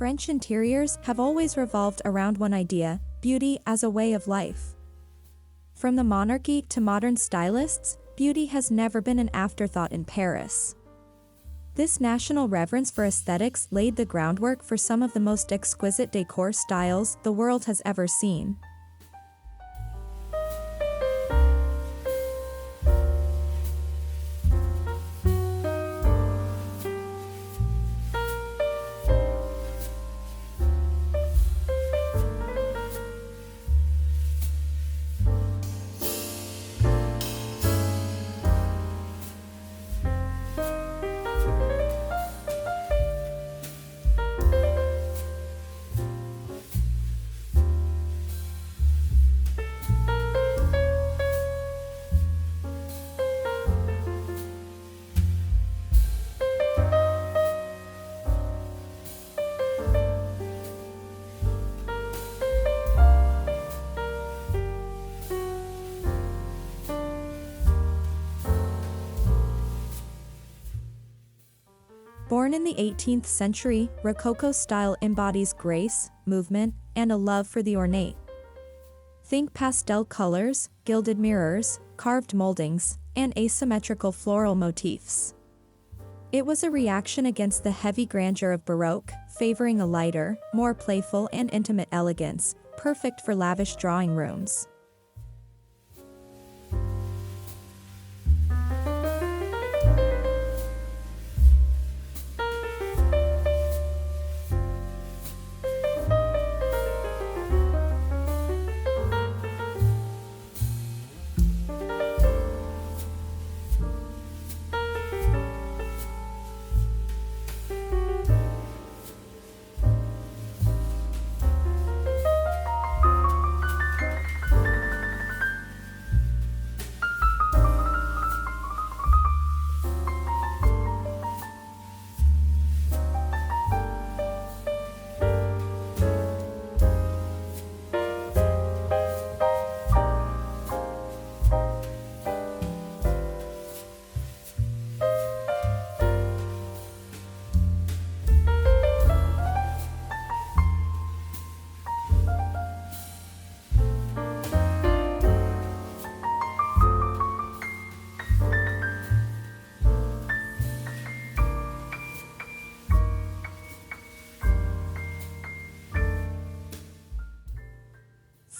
French interiors have always revolved around one idea: beauty as a way of life. From the monarchy to modern stylists, beauty has never been an afterthought in Paris. This national reverence for aesthetics laid the groundwork for some of the most exquisite decor styles the world has ever seen. Born in the 18th century, Rococo style embodies grace, movement, and a love for the ornate. Think pastel colors, gilded mirrors, carved moldings, and asymmetrical floral motifs. It was a reaction against the heavy grandeur of Baroque, favoring a lighter, more playful and intimate elegance, perfect for lavish drawing rooms.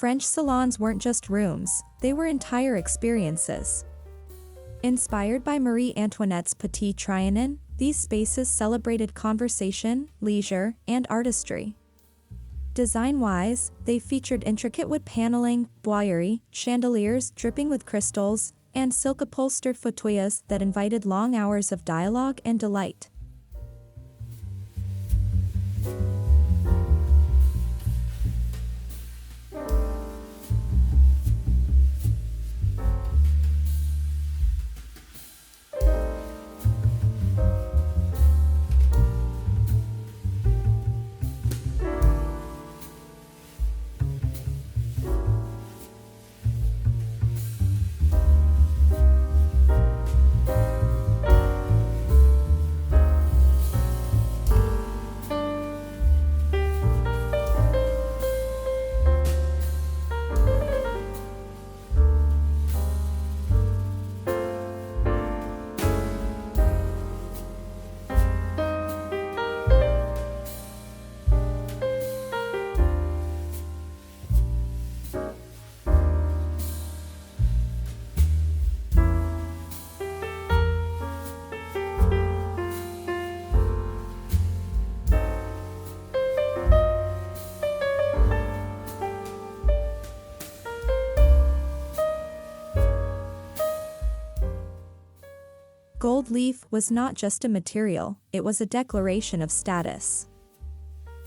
French salons weren't just rooms, they were entire experiences. Inspired by Marie Antoinette's Petit Trianon, these spaces celebrated conversation, leisure, and artistry. Design-wise, they featured intricate wood paneling, boiserie, chandeliers dripping with crystals, and silk-upholstered fauteuils that invited long hours of dialogue and delight. Gold leaf was not just a material, it was a declaration of status.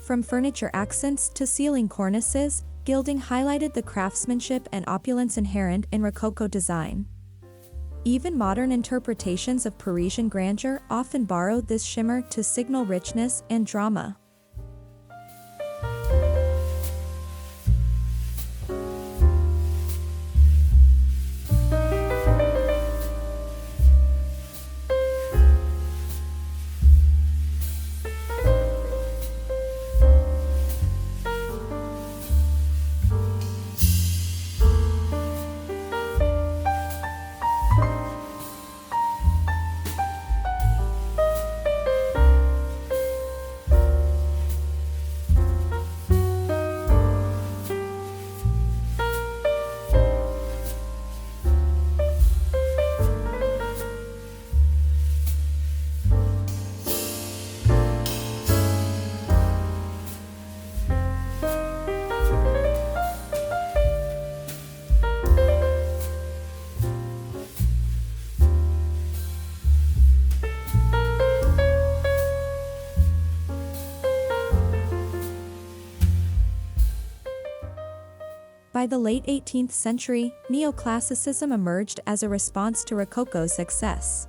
From furniture accents to ceiling cornices, gilding highlighted the craftsmanship and opulence inherent in Rococo design. Even modern interpretations of Parisian grandeur often borrowed this shimmer to signal richness and drama. By the late 18th century, Neoclassicism emerged as a response to Rococo's success.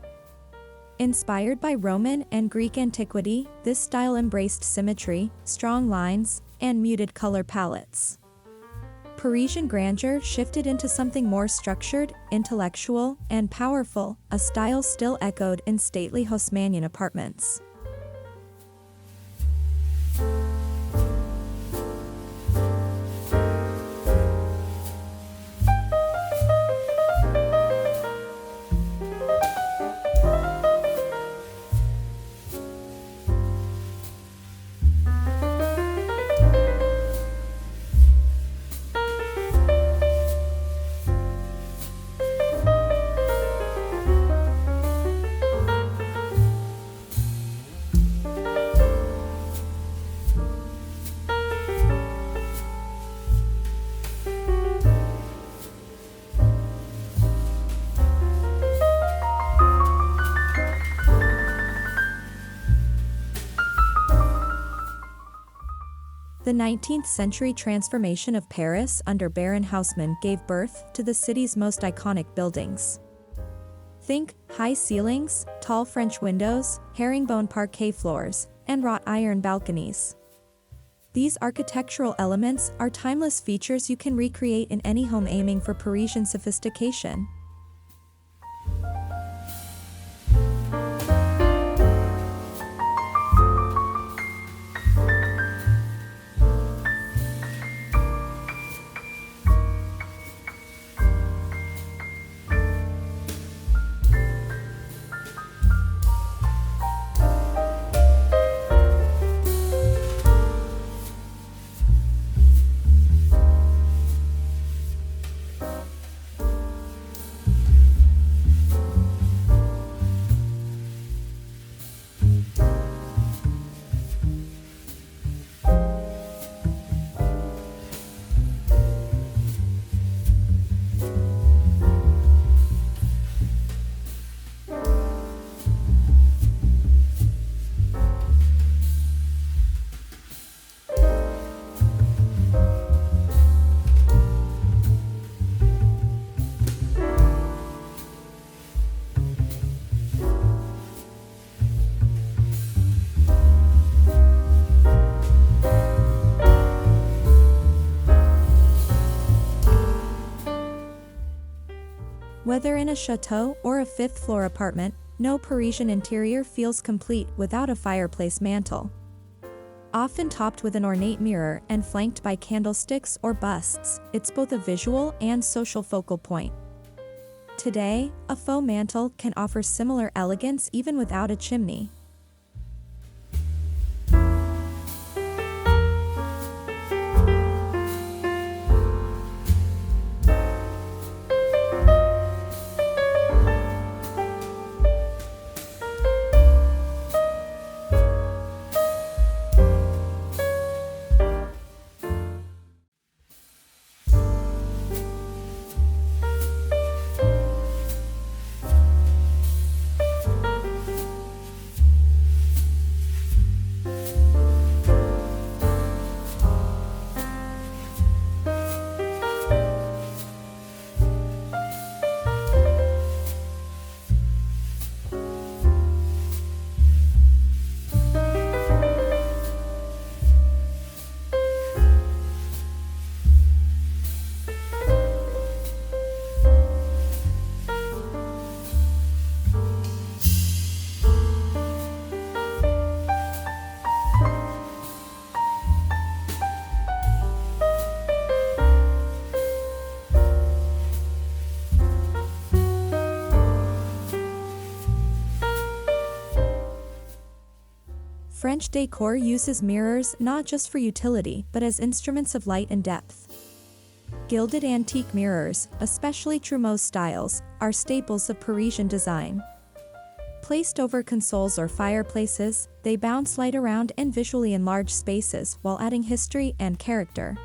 Inspired by Roman and Greek antiquity, this style embraced symmetry, strong lines, and muted color palettes. Parisian grandeur shifted into something more structured, intellectual, and powerful, a style still echoed in stately Haussmannian apartments. The 19th century transformation of Paris under Baron Haussmann gave birth to the city's most iconic buildings. Think high ceilings, tall French windows, herringbone parquet floors, and wrought iron balconies. These architectural elements are timeless features you can recreate in any home aiming for Parisian sophistication. Whether in a chateau or a fifth-floor apartment, no Parisian interior feels complete without a fireplace mantel. Often topped with an ornate mirror and flanked by candlesticks or busts, it's both a visual and social focal point. Today, a faux mantel can offer similar elegance even without a chimney. French decor uses mirrors not just for utility but as instruments of light and depth. Gilded antique mirrors, especially Trumeau's styles, are staples of Parisian design. Placed over consoles or fireplaces, they bounce light around and visually enlarge spaces while adding history and character.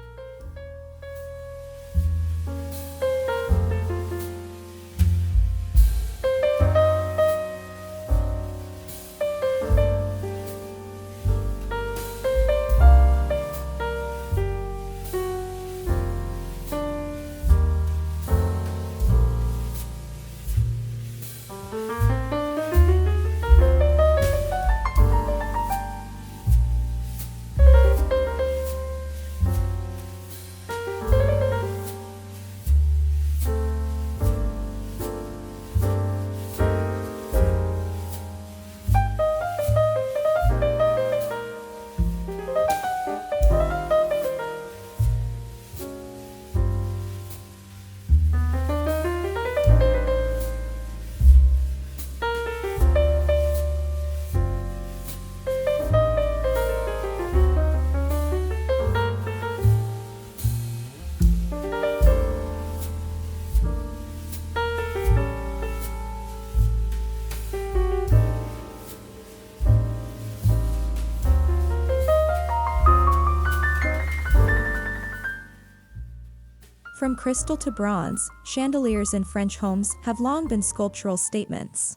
From crystal to bronze, chandeliers in French homes have long been sculptural statements.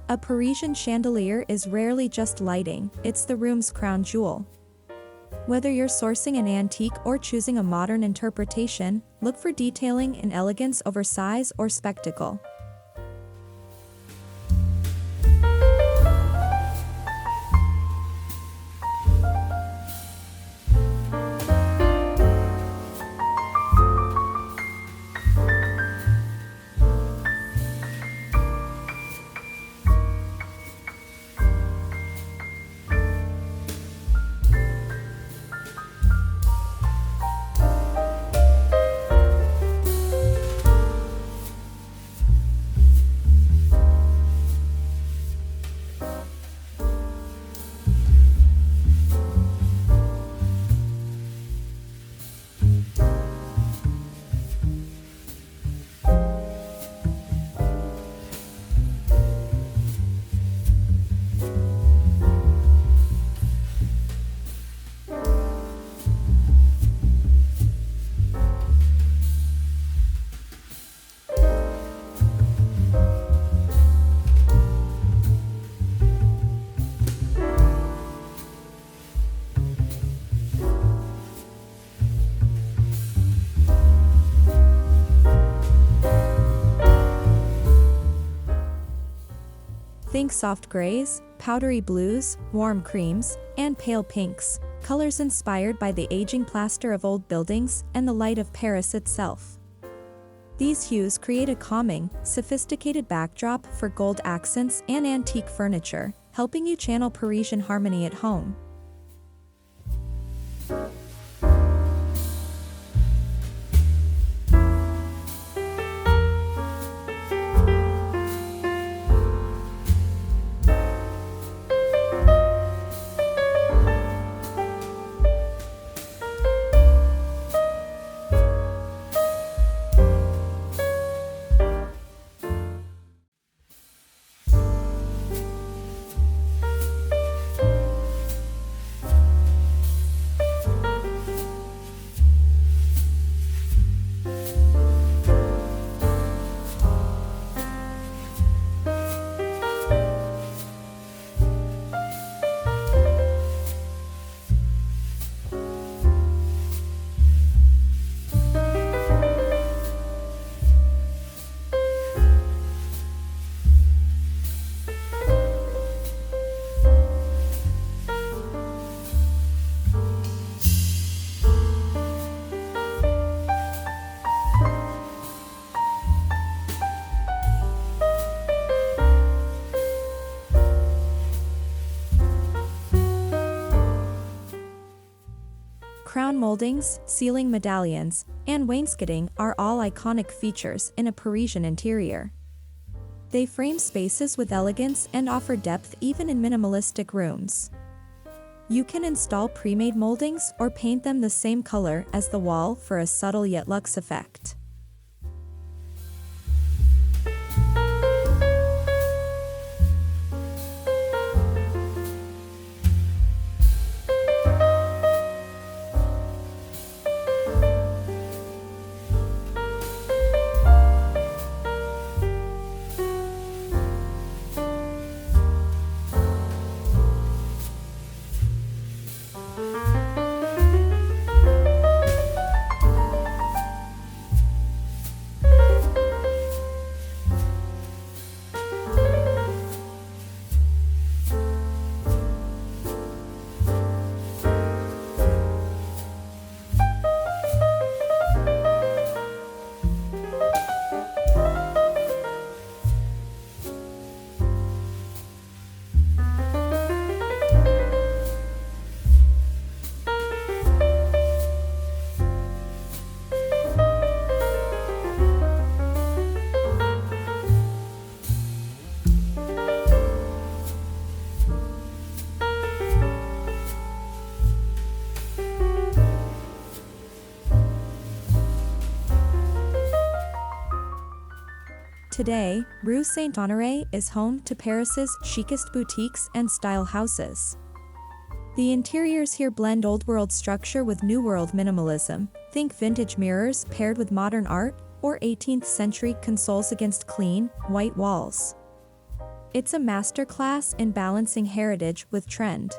A Parisian chandelier is rarely just lighting, it's the room's crown jewel. Whether you're sourcing an antique or choosing a modern interpretation, look for detailing in elegance over size or spectacle. Think soft grays, powdery blues, warm creams, and pale pinks, colors inspired by the aging plaster of old buildings and the light of Paris itself. These hues create a calming, sophisticated backdrop for gold accents and antique furniture, helping you channel Parisian harmony at home. Crown moldings, ceiling medallions, and wainscoting are all iconic features in a Parisian interior. They frame spaces with elegance and offer depth even in minimalistic rooms. You can install pre-made moldings or paint them the same color as the wall for a subtle yet luxe effect. Today, Rue Saint-Honoré is home to Paris's chicest boutiques and style houses. The interiors here blend old-world structure with new-world minimalism. Think vintage mirrors paired with modern art, or 18th century consoles against clean, white walls. It's a masterclass in balancing heritage with trend.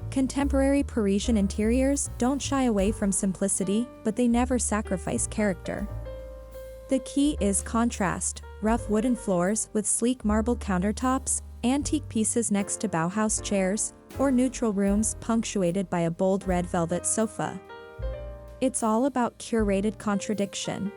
Contemporary Parisian interiors don't shy away from simplicity, but they never sacrifice character. The key is contrast: rough wooden floors with sleek marble countertops, antique pieces next to Bauhaus chairs, or neutral rooms punctuated by a bold red velvet sofa. It's all about curated contradiction.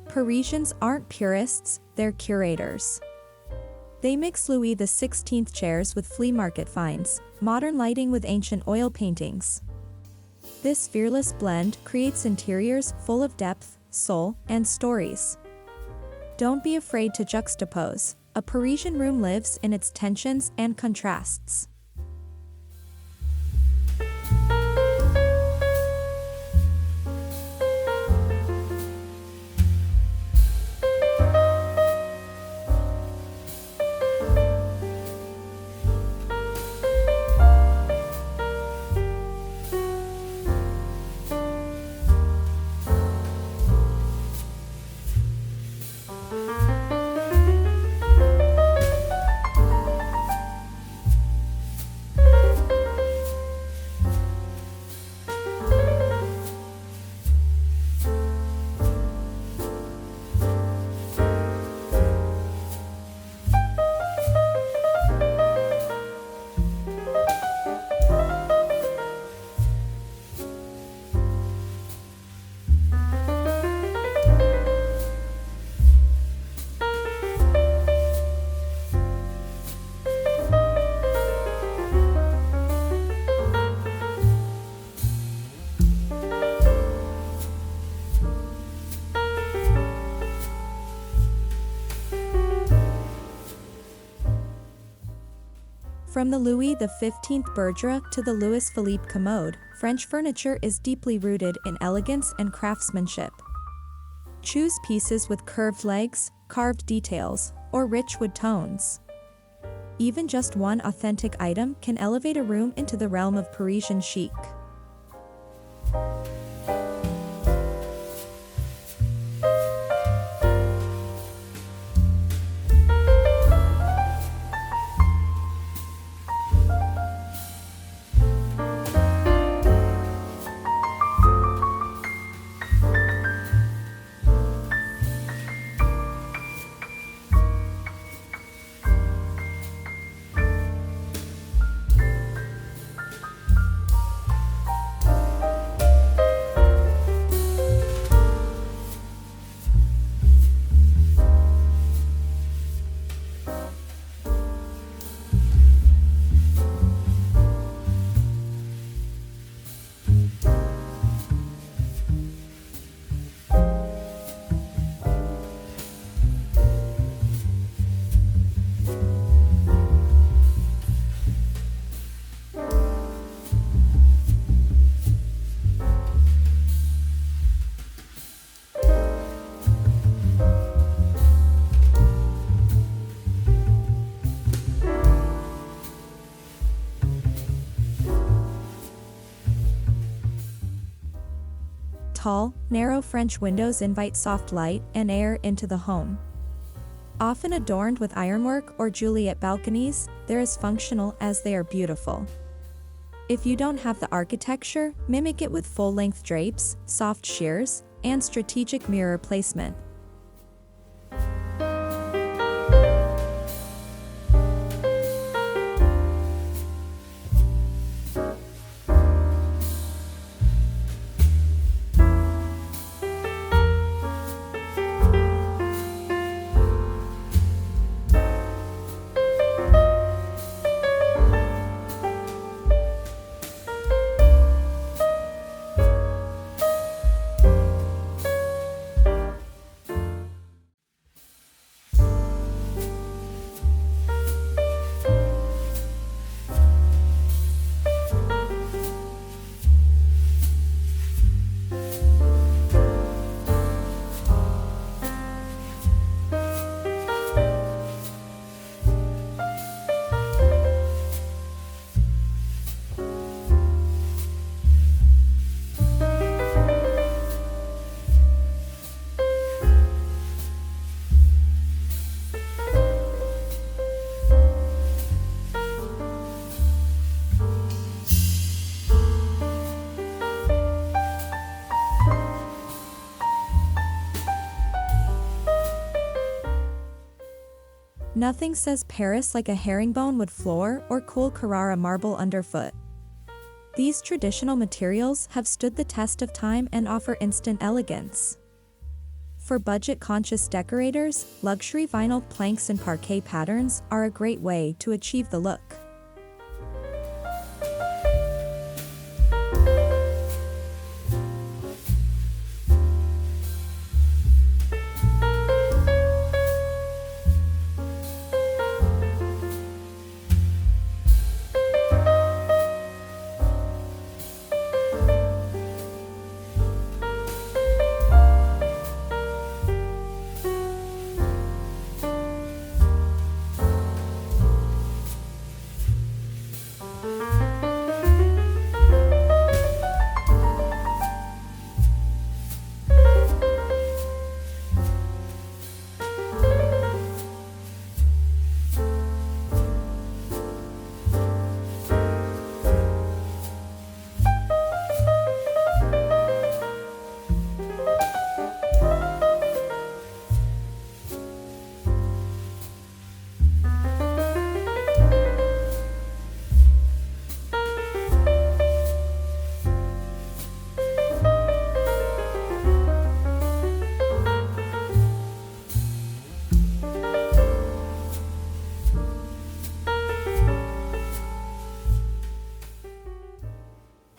Parisians aren't purists, they're curators. They mix Louis XVI chairs with flea market finds, modern lighting with ancient oil paintings. This fearless blend creates interiors full of depth, soul, and stories. Don't be afraid to juxtapose. A Parisian room lives in its tensions and contrasts. From the Louis XV Bergère to the Louis Philippe commode, French furniture is deeply rooted in elegance and craftsmanship. Choose pieces with curved legs, carved details, or rich wood tones. Even just one authentic item can elevate a room into the realm of Parisian chic. Tall, narrow French windows invite soft light and air into the home. Often adorned with ironwork or Juliet balconies, they're as functional as they are beautiful. If you don't have the architecture, mimic it with full-length drapes, soft sheers, and strategic mirror placement. Nothing says Paris like a herringbone wood floor or cool Carrara marble underfoot. These traditional materials have stood the test of time and offer instant elegance. For budget-conscious decorators, luxury vinyl planks and parquet patterns are a great way to achieve the look.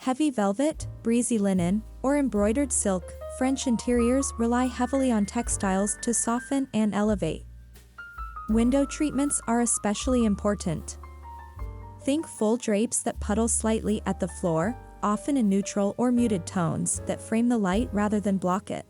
Heavy velvet, breezy linen, or embroidered silk, French interiors rely heavily on textiles to soften and elevate. Window treatments are especially important. Think full drapes that puddle slightly at the floor, often in neutral or muted tones that frame the light rather than block it.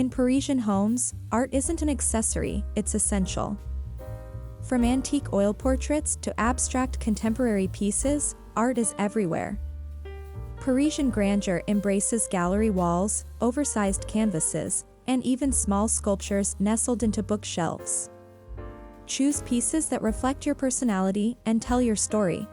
In Parisian homes, art isn't an accessory, it's essential. From antique oil portraits to abstract contemporary pieces, art is everywhere. Parisian grandeur embraces gallery walls, oversized canvases, and even small sculptures nestled into bookshelves. Choose pieces that reflect your personality and tell your story.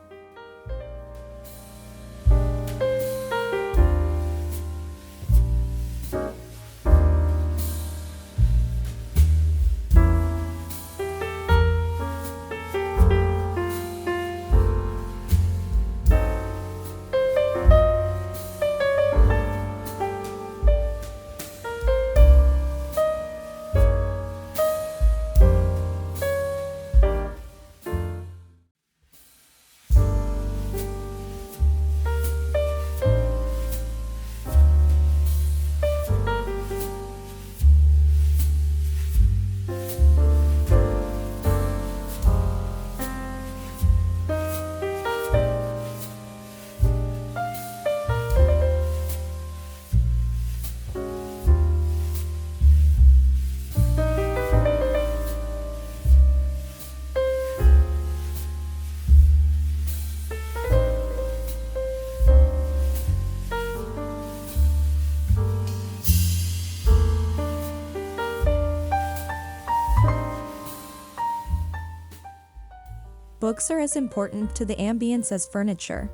Books are as important to the ambience as furniture.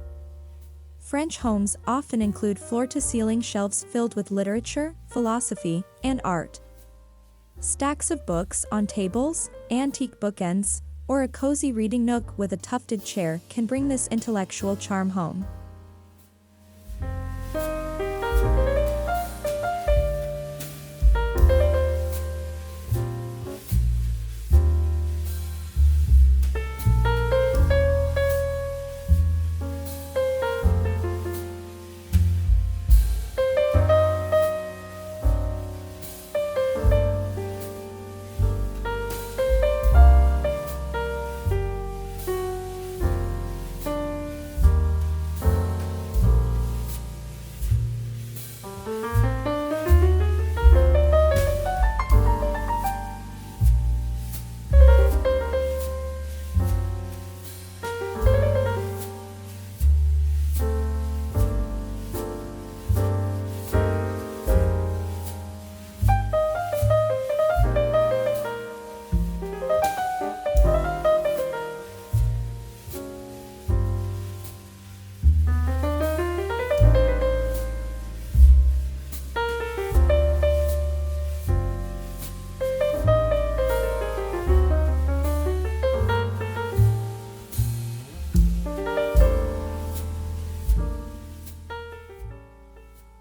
French homes often include floor-to-ceiling shelves filled with literature, philosophy, and art. Stacks of books on tables, antique bookends, or a cozy reading nook with a tufted chair can bring this intellectual charm home.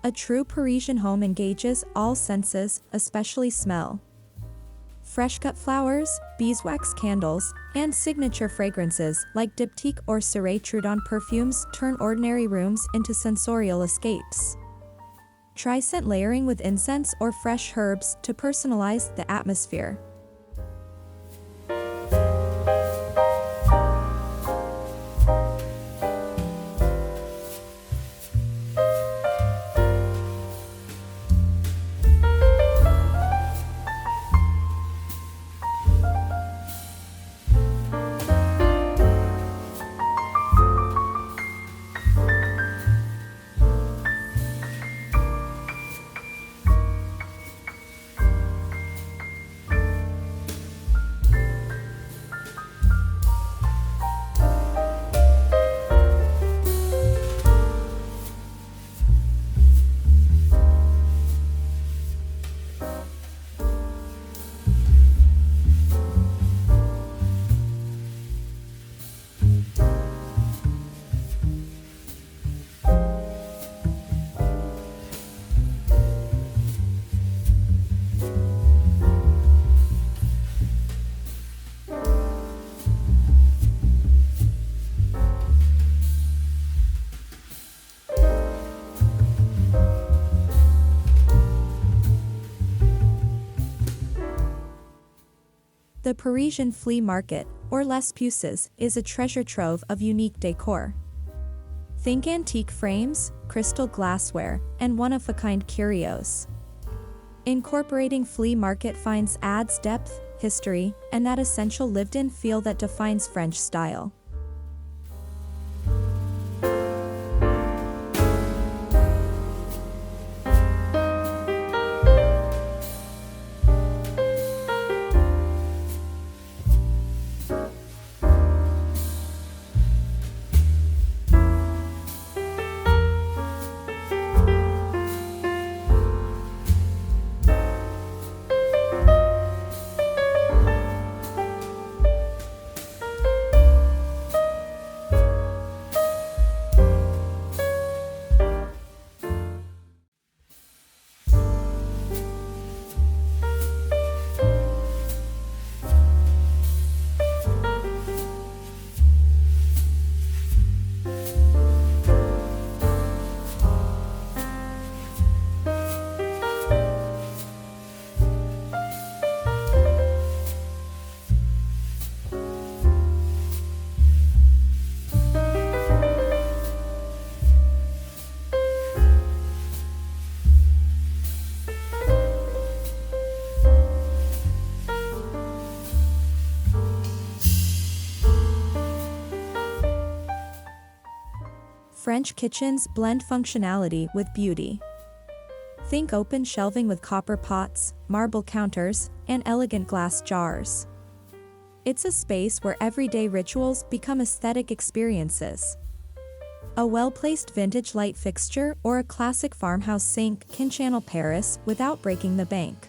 A true Parisian home engages all senses, especially smell. Fresh-cut flowers, beeswax candles, and signature fragrances like diptyque or Ciré Trudon perfumes turn ordinary rooms into sensorial escapes. Try scent layering with incense or fresh herbs to personalize the atmosphere. The Parisian flea market, or Les Puces, is a treasure trove of unique decor. Think antique frames, crystal glassware, and one-of-a-kind curios. Incorporating flea market finds adds depth, history, and that essential lived-in feel that defines French style. French kitchens blend functionality with beauty. Think open shelving with copper pots, marble counters, and elegant glass jars. It's a space where everyday rituals become aesthetic experiences. A well-placed vintage light fixture or a classic farmhouse sink can channel Paris without breaking the bank.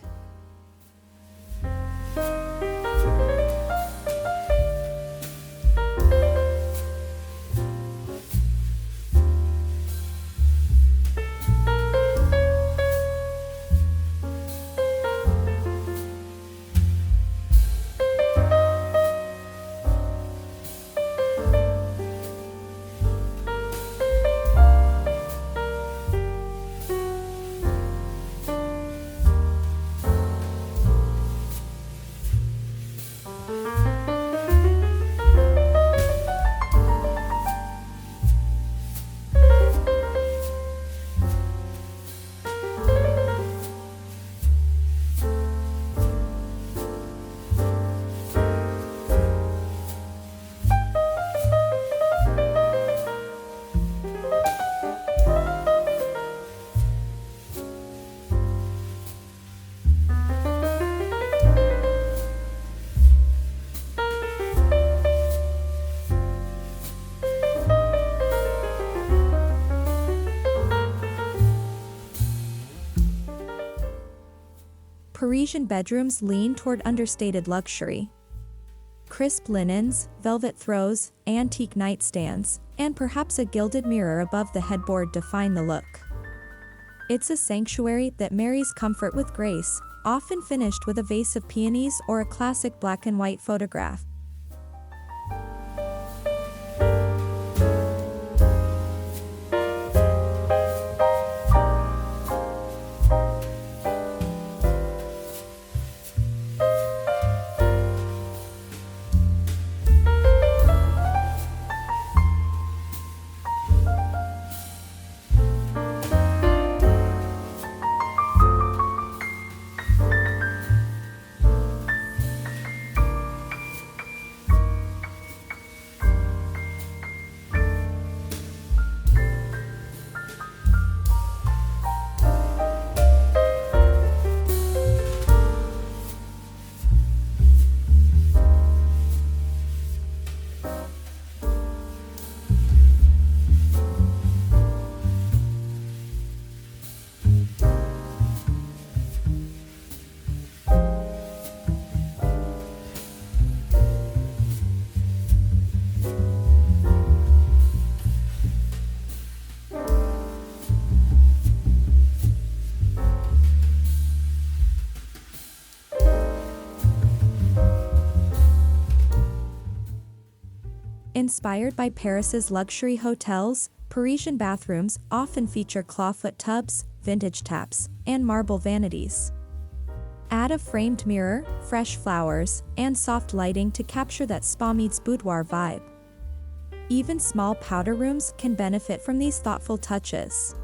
Parisian bedrooms lean toward understated luxury. Crisp linens, velvet throws, antique nightstands, and perhaps a gilded mirror above the headboard define the look. It's a sanctuary that marries comfort with grace, often finished with a vase of peonies or a classic black and white photograph. Inspired by Paris's luxury hotels, Parisian bathrooms often feature clawfoot tubs, vintage taps, and marble vanities. Add a framed mirror, fresh flowers, and soft lighting to capture that spa meets boudoir vibe. Even small powder rooms can benefit from these thoughtful touches.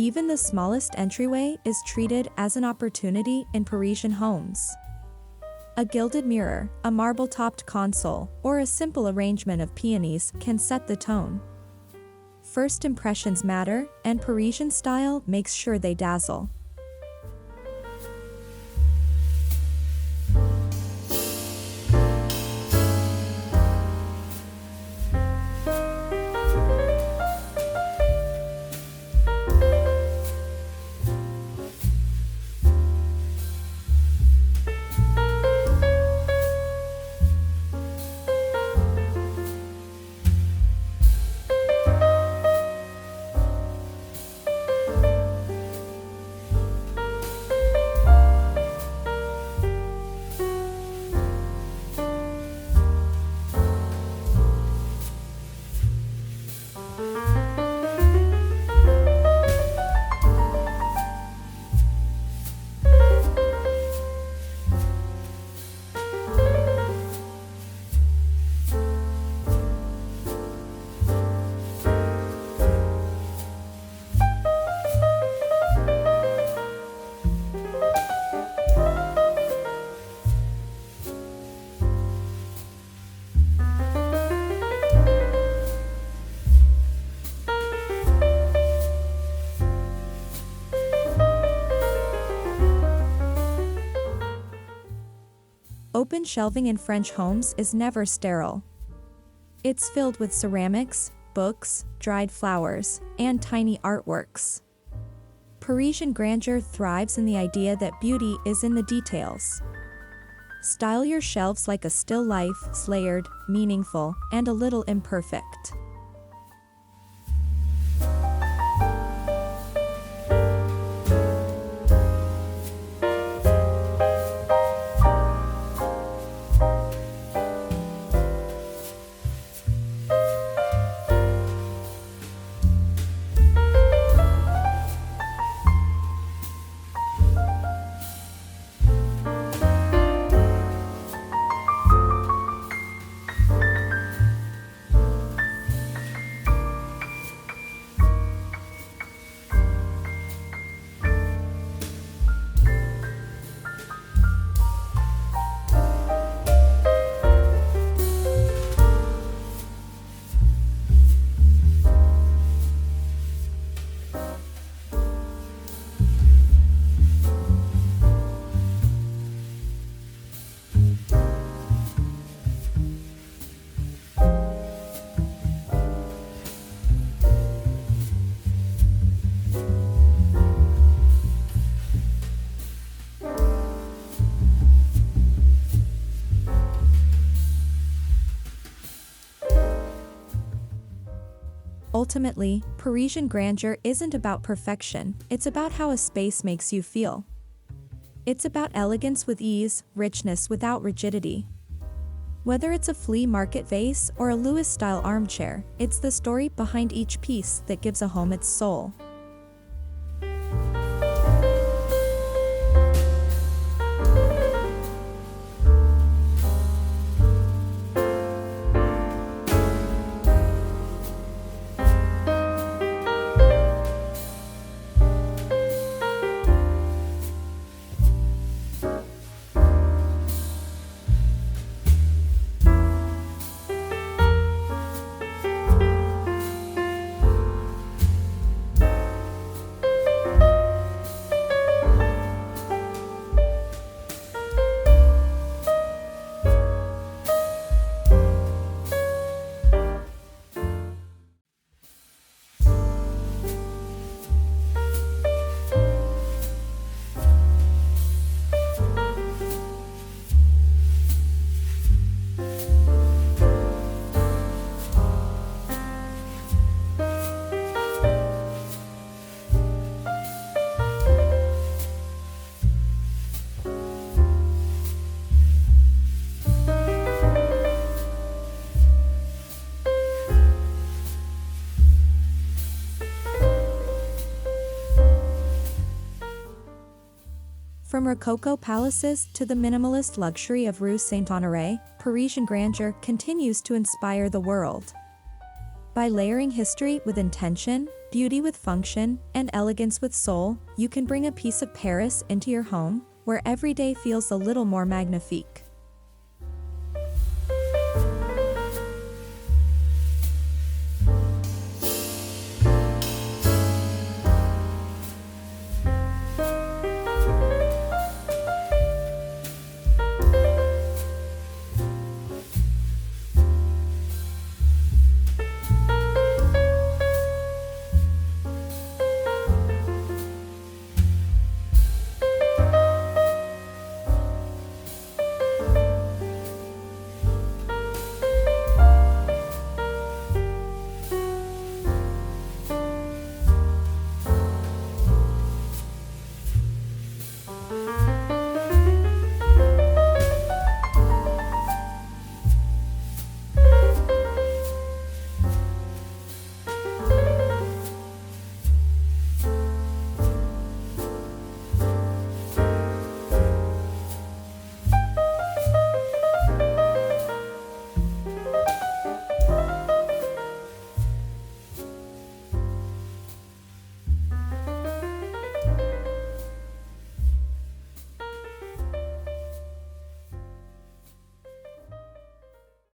Even the smallest entryway is treated as an opportunity in Parisian homes. A gilded mirror, a marble-topped console, or a simple arrangement of peonies can set the tone. First impressions matter, and Parisian style makes sure they dazzle. Open shelving in French homes is never sterile. It's filled with ceramics, books, dried flowers, and tiny artworks. Parisian grandeur thrives in the idea that beauty is in the details. Style your shelves like a still life, layered, meaningful, and a little imperfect. Ultimately, Parisian grandeur isn't about perfection, it's about how a space makes you feel. It's about elegance with ease, richness without rigidity. Whether it's a flea market vase or a Louis-style armchair, it's the story behind each piece that gives a home its soul. From Rococo palaces to the minimalist luxury of Rue Saint-Honoré, Parisian grandeur continues to inspire the world. By layering history with intention, Beauty with function and elegance with soul, you can bring a piece of Paris into your home, where every day feels a little more magnifique.